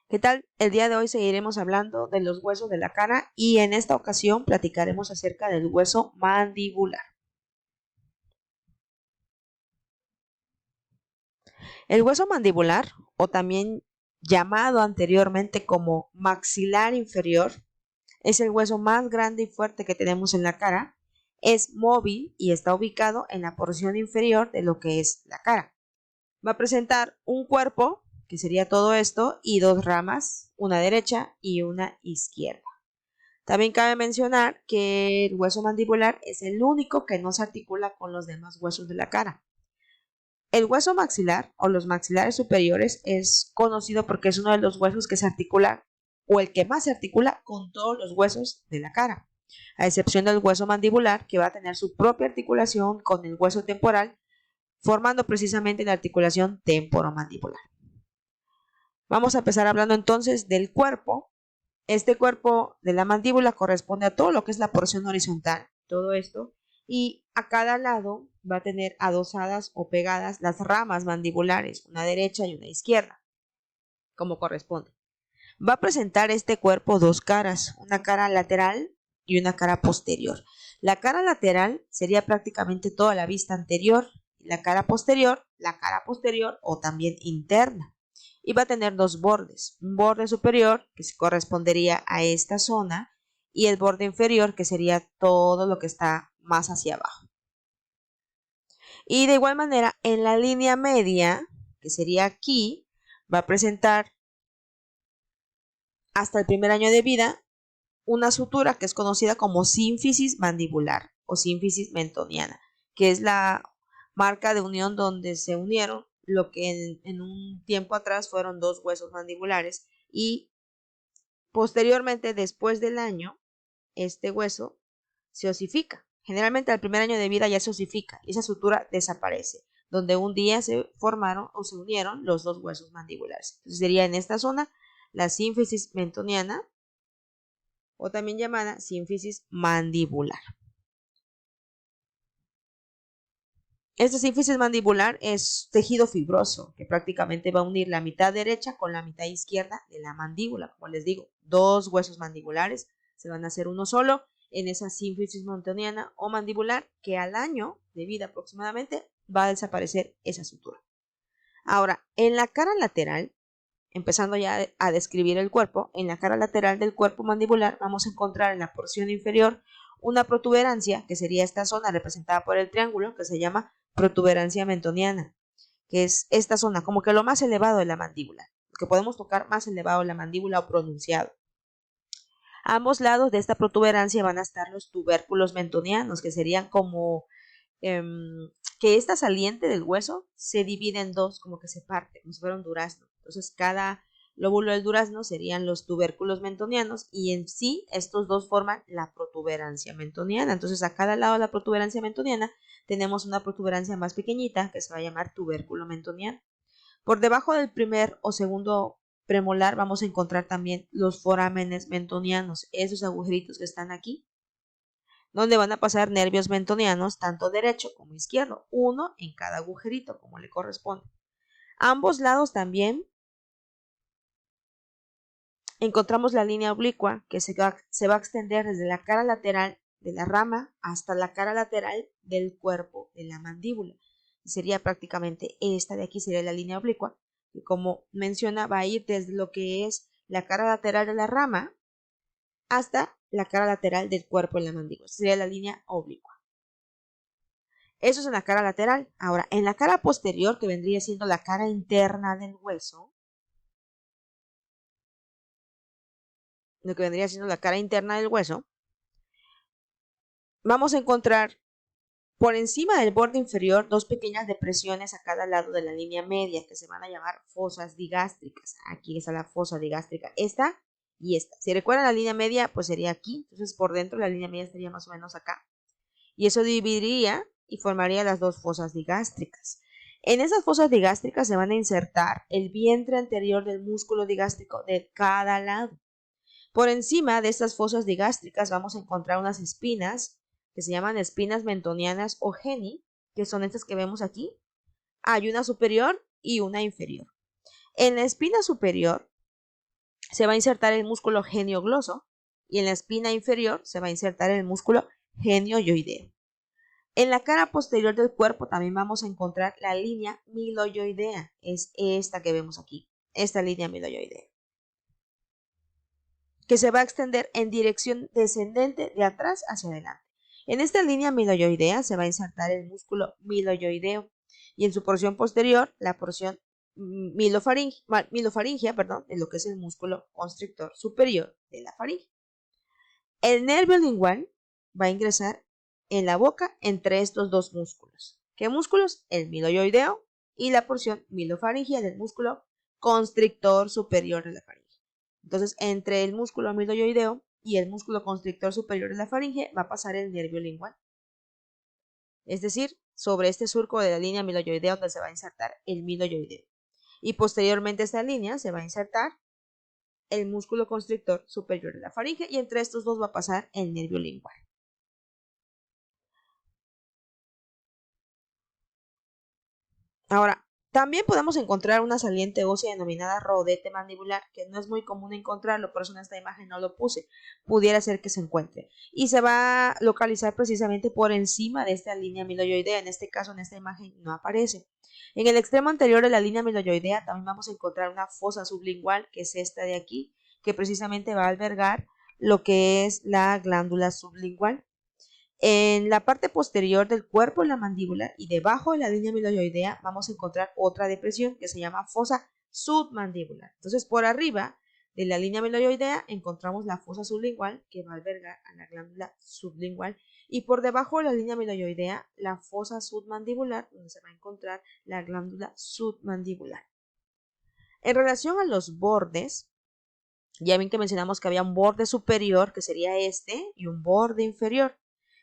¿Qué tal? El día de hoy seguiremos hablando de los huesos de la cara y en esta ocasión platicaremos acerca del hueso mandibular. El hueso mandibular, o también llamado anteriormente como maxilar inferior, es el hueso más grande y fuerte que tenemos en la cara. Es móvil y está ubicado en la porción inferior de lo que es la cara. Va a presentar un cuerpo, que sería todo esto, y dos ramas, una derecha y una izquierda. También cabe mencionar que el hueso mandibular es el único que no se articula con los demás huesos de la cara. El hueso maxilar o los maxilares superiores es conocido porque es uno de los huesos que se articula o el que más se articula con todos los huesos de la cara, a excepción del hueso mandibular que va a tener su propia articulación con el hueso temporal, formando precisamente la articulación temporomandibular. Vamos a empezar hablando entonces del cuerpo. Este cuerpo de la mandíbula corresponde a todo lo que es la porción horizontal, todo esto, y a cada lado va a tener adosadas o pegadas las ramas mandibulares, una derecha y una izquierda, como corresponde. Va a presentar este cuerpo dos caras, una cara lateral y una cara posterior. La cara lateral sería prácticamente toda la vista anterior y la cara posterior o también interna. Y va a tener dos bordes, un borde superior que se correspondería a esta zona y el borde inferior que sería todo lo que está más hacia abajo. Y de igual manera en la línea media, que sería aquí, va a presentar hasta el primer año de vida una sutura que es conocida como sínfisis mandibular o sínfisis mentoniana, que es la marca de unión donde se unieron lo que en un tiempo atrás fueron dos huesos mandibulares y posteriormente, después del año, este hueso se osifica. Generalmente al primer año de vida ya se osifica y esa sutura desaparece, donde un día se formaron o se unieron los dos huesos mandibulares. Entonces sería en esta zona la sínfisis mentoniana o también llamada sínfisis mandibular. Este sínfisis mandibular es tejido fibroso que prácticamente va a unir la mitad derecha con la mitad izquierda de la mandíbula. Como les digo, dos huesos mandibulares se van a hacer uno solo en esa sínfisis mentoniana o mandibular que al año de vida aproximadamente va a desaparecer esa sutura. Ahora, en la cara lateral, empezando ya a describir el cuerpo, en la cara lateral del cuerpo mandibular vamos a encontrar en la porción inferior una protuberancia, que sería esta zona representada por el triángulo, que se llama protuberancia mentoniana, que es esta zona, como que lo más elevado de la mandíbula, que podemos tocar más elevado de la mandíbula o pronunciado. A ambos lados de esta protuberancia van a estar los tubérculos mentonianos, que serían como que esta saliente del hueso se divide en dos, como que se parte, como si fuera un durazno. Entonces, cada lóbulo del durazno serían los tubérculos mentonianos y en sí estos dos forman la protuberancia mentoniana. Entonces, a cada lado de la protuberancia mentoniana tenemos una protuberancia más pequeñita que se va a llamar tubérculo mentoniano. Por debajo del primer o segundo premolar vamos a encontrar también los forámenes mentonianos, esos agujeritos que están aquí, donde van a pasar nervios mentonianos tanto derecho como izquierdo, uno en cada agujerito como le corresponde. A ambos lados también encontramos la línea oblicua que se va a extender desde la cara lateral de la rama hasta la cara lateral del cuerpo de la mandíbula. Sería prácticamente esta de aquí, sería la línea oblicua, que como menciona va a ir desde lo que es la cara lateral de la rama hasta la cara lateral del cuerpo de la mandíbula. Sería la línea oblicua. Eso es en la cara lateral. Ahora, en la cara posterior, que vendría siendo la cara interna del hueso, lo que vendría siendo la cara interna del hueso, vamos a encontrar por encima del borde inferior dos pequeñas depresiones a cada lado de la línea media que se van a llamar fosas digástricas. Aquí está la fosa digástrica, esta y esta. Si recuerdan la línea media, pues sería aquí. Entonces por dentro la línea media estaría más o menos acá. Y eso dividiría y formaría las dos fosas digástricas. En esas fosas digástricas se van a insertar el vientre anterior del músculo digástrico de cada lado. Por encima de estas fosas digástricas vamos a encontrar unas espinas que se llaman espinas mentonianas o geni, que son estas que vemos aquí. Hay una superior y una inferior. En la espina superior se va a insertar el músculo geniogloso y en la espina inferior se va a insertar el músculo genioioideo. En la cara posterior del cuerpo también vamos a encontrar la línea miloioidea, es esta que vemos aquí, esta línea miloioidea, que se va a extender en dirección descendente de atrás hacia adelante. En esta línea miloioidea se va a insertar el músculo miloioideo y en su porción posterior la porción milofaringia, en lo que es el músculo constrictor superior de la faringe. El nervio lingual va a ingresar en la boca entre estos dos músculos. ¿Qué músculos? El miloioideo y la porción milofaringia del músculo constrictor superior de la faringe. Entonces, entre el músculo miloioideo y el músculo constrictor superior de la faringe va a pasar el nervio lingual. Es decir, sobre este surco de la línea miloioidea donde se va a insertar el miloioideo. Y posteriormente a esta línea se va a insertar el músculo constrictor superior de la faringe y entre estos dos va a pasar el nervio lingual. Ahora, también podemos encontrar una saliente ósea denominada rodete mandibular, que no es muy común encontrarlo, por eso en esta imagen no lo puse. Pudiera ser que se encuentre. Y se va a localizar precisamente por encima de esta línea miloioidea. En este caso, en esta imagen no aparece. En el extremo anterior de la línea miloioidea también vamos a encontrar una fosa sublingual, que es esta de aquí, que precisamente va a albergar lo que es la glándula sublingual. En la parte posterior del cuerpo, en la mandíbula y debajo de la línea miloioidea vamos a encontrar otra depresión que se llama fosa submandibular. Entonces, por arriba de la línea miloioidea encontramos la fosa sublingual que va a albergar a la glándula sublingual y por debajo de la línea miloioidea la fosa submandibular donde se va a encontrar la glándula submandibular. En relación a los bordes, ya ven que mencionamos que había un borde superior que sería este y un borde inferior.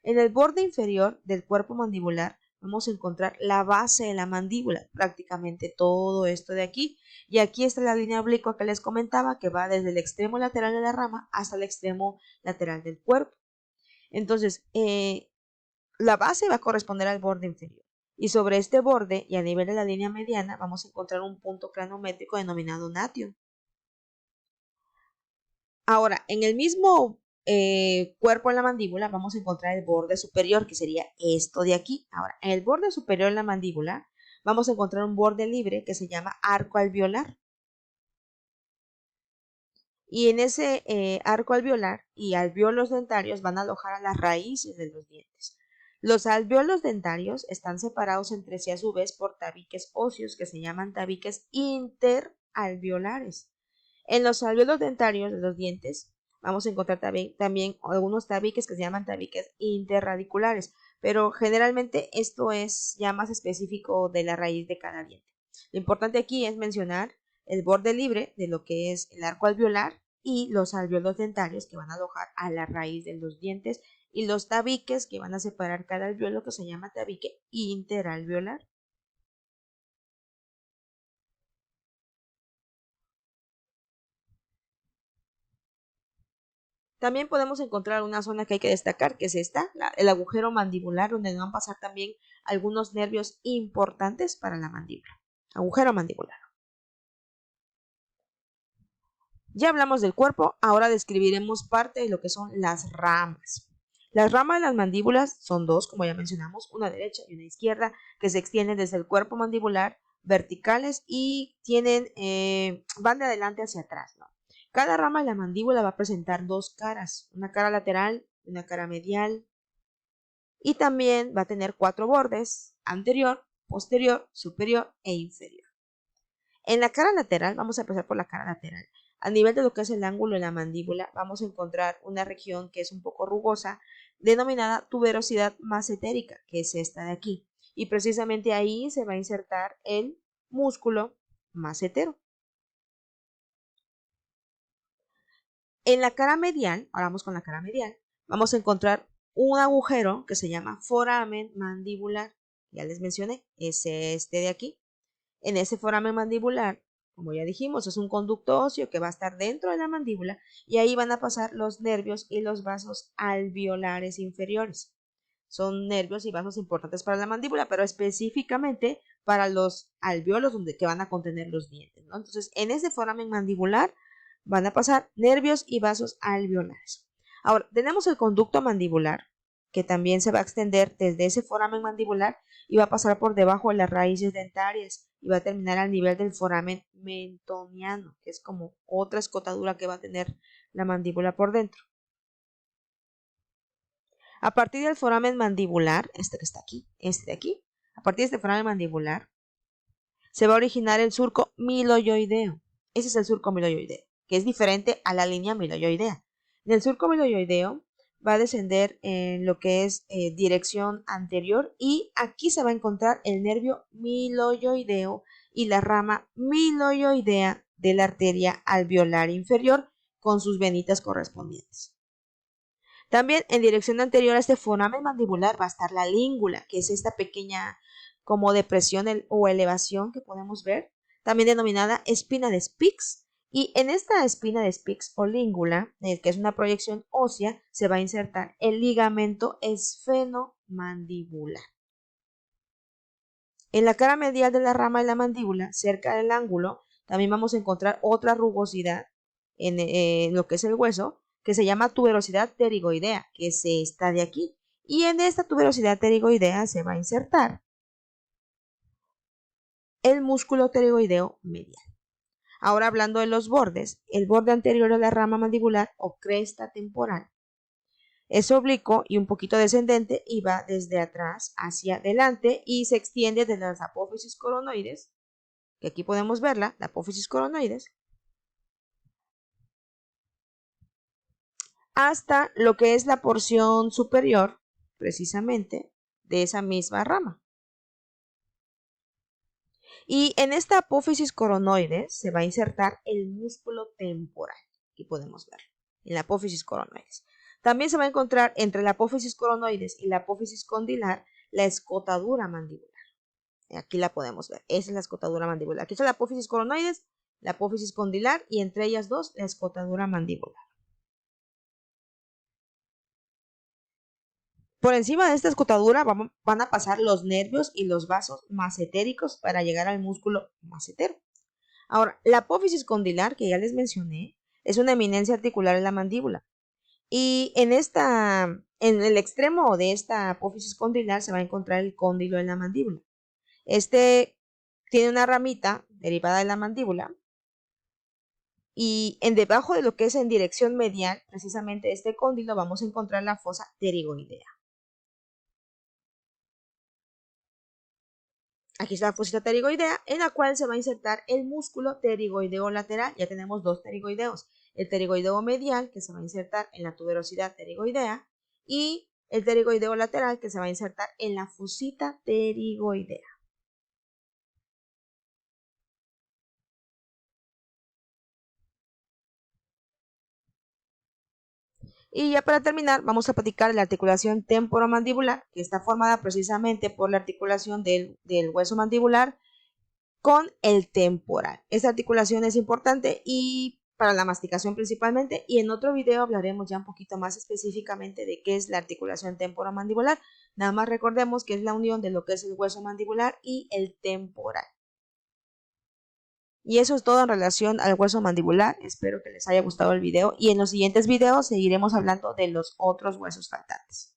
En el borde inferior del cuerpo mandibular vamos a encontrar la base de la mandíbula, prácticamente todo esto de aquí. Y aquí está la línea oblicua que les comentaba que va desde el extremo lateral de la rama hasta el extremo lateral del cuerpo. Entonces, la base va a corresponder al borde inferior. Y sobre este borde y a nivel de la línea mediana vamos a encontrar un punto cranométrico denominado natio. Ahora, en el mismo cuerpo de la mandíbula vamos a encontrar el borde superior, que sería esto de aquí. Ahora, en el borde superior de la mandíbula vamos a encontrar un borde libre que se llama arco alveolar. Y en ese arco alveolar y alvéolos dentarios van a alojar a las raíces de los dientes. Los alvéolos dentarios están separados entre sí a su vez por tabiques óseos que se llaman tabiques interalveolares. En los alvéolos dentarios de los dientes vamos a encontrar también algunos tabiques que se llaman tabiques interradiculares, pero generalmente esto es ya más específico de la raíz de cada diente. Lo importante aquí es mencionar el borde libre de lo que es el arco alveolar y los alvéolos dentarios que van a alojar a la raíz de los dientes y los tabiques que van a separar cada alvéolo que se llama tabique interalveolar. También podemos encontrar una zona que hay que destacar, que es esta, el agujero mandibular, donde van a pasar también algunos nervios importantes para la mandíbula. Agujero mandibular. Ya hablamos del cuerpo, ahora describiremos parte de lo que son las ramas. Las ramas de las mandíbulas son dos, como ya mencionamos, una derecha y una izquierda, que se extienden desde el cuerpo mandibular verticales y van de adelante hacia atrás, ¿no? Cada rama de la mandíbula va a presentar dos caras, una cara lateral y una cara medial. Y también va a tener cuatro bordes, anterior, posterior, superior e inferior. En la cara lateral, vamos a empezar por la cara lateral. A nivel de lo que es el ángulo de la mandíbula, vamos a encontrar una región que es un poco rugosa, denominada tuberosidad massetérica, que es esta de aquí. Y precisamente ahí se va a insertar el músculo massetero. En la cara medial, ahora vamos con la cara medial, vamos a encontrar un agujero que se llama foramen mandibular. Ya les mencioné, es este de aquí. En ese foramen mandibular, como ya dijimos, es un conducto óseo que va a estar dentro de la mandíbula y ahí van a pasar los nervios y los vasos alveolares inferiores. Son nervios y vasos importantes para la mandíbula, pero específicamente para los alvéolos que van a contener los dientes, ¿no? Entonces, en ese foramen mandibular van a pasar nervios y vasos alveolares. Ahora, tenemos el conducto mandibular, que también se va a extender desde ese foramen mandibular y va a pasar por debajo de las raíces dentarias y va a terminar al nivel del foramen mentoniano, que es como otra escotadura que va a tener la mandíbula por dentro. A partir del foramen mandibular, este que está aquí, este de aquí, a partir de este foramen mandibular, se va a originar el surco miloioideo. Ese es el surco miloioideo, que es diferente a la línea miloioidea. En el surco miloioideo va a descender en lo que es dirección anterior y aquí se va a encontrar el nervio miloioideo y la rama miloioidea de la arteria alveolar inferior con sus venitas correspondientes. También en dirección anterior a este foramen mandibular va a estar la língula, que es esta pequeña como depresión o elevación que podemos ver, también denominada espina de Spix. Y en esta espina de Spix o língula, que es una proyección ósea, se va a insertar el ligamento esfenomandibular. En la cara medial de la rama de la mandíbula, cerca del ángulo, también vamos a encontrar otra rugosidad en lo que es el hueso, que se llama tuberosidad pterigoidea, que es esta de aquí. Y en esta tuberosidad pterigoidea se va a insertar el músculo pterigoideo medial. Ahora hablando de los bordes, el borde anterior de la rama mandibular o cresta temporal es oblicuo y un poquito descendente y va desde atrás hacia adelante y se extiende desde las apófisis coronoides, que aquí podemos verla, la apófisis coronoides, hasta lo que es la porción superior, precisamente, de esa misma rama. Y en esta apófisis coronoides se va a insertar el músculo temporal. Aquí podemos verlo, en la apófisis coronoides. También se va a encontrar entre la apófisis coronoides y la apófisis condilar la escotadura mandibular. Aquí la podemos ver. Esa es la escotadura mandibular. Aquí está la apófisis coronoides, la apófisis condilar y entre ellas dos la escotadura mandibular. Por encima de esta escotadura van a pasar los nervios y los vasos macetéricos para llegar al músculo macetero. Ahora, la apófisis condilar, que ya les mencioné, es una eminencia articular en la mandíbula. Y en el extremo de esta apófisis condilar se va a encontrar el cóndilo en la mandíbula. Este tiene una ramita derivada de la mandíbula y debajo de lo que es en dirección medial, precisamente este cóndilo, vamos a encontrar la fosa pterigoidea. Aquí está la fosita pterigoidea, en la cual se va a insertar el músculo pterigoideo lateral. Ya tenemos dos pterigoideos. El pterigoideo medial, que se va a insertar en la tuberosidad pterigoidea, y el pterigoideo lateral, que se va a insertar en la fosita pterigoidea. Y ya para terminar, vamos a platicar de la articulación temporomandibular, que está formada precisamente por la articulación del hueso mandibular con el temporal. Esta articulación es importante y para la masticación principalmente, y en otro video hablaremos ya un poquito más específicamente de qué es la articulación temporomandibular. Nada más recordemos que es la unión de lo que es el hueso mandibular y el temporal. Y eso es todo en relación al hueso mandibular. Espero que les haya gustado el video y en los siguientes videos seguiremos hablando de los otros huesos faltantes.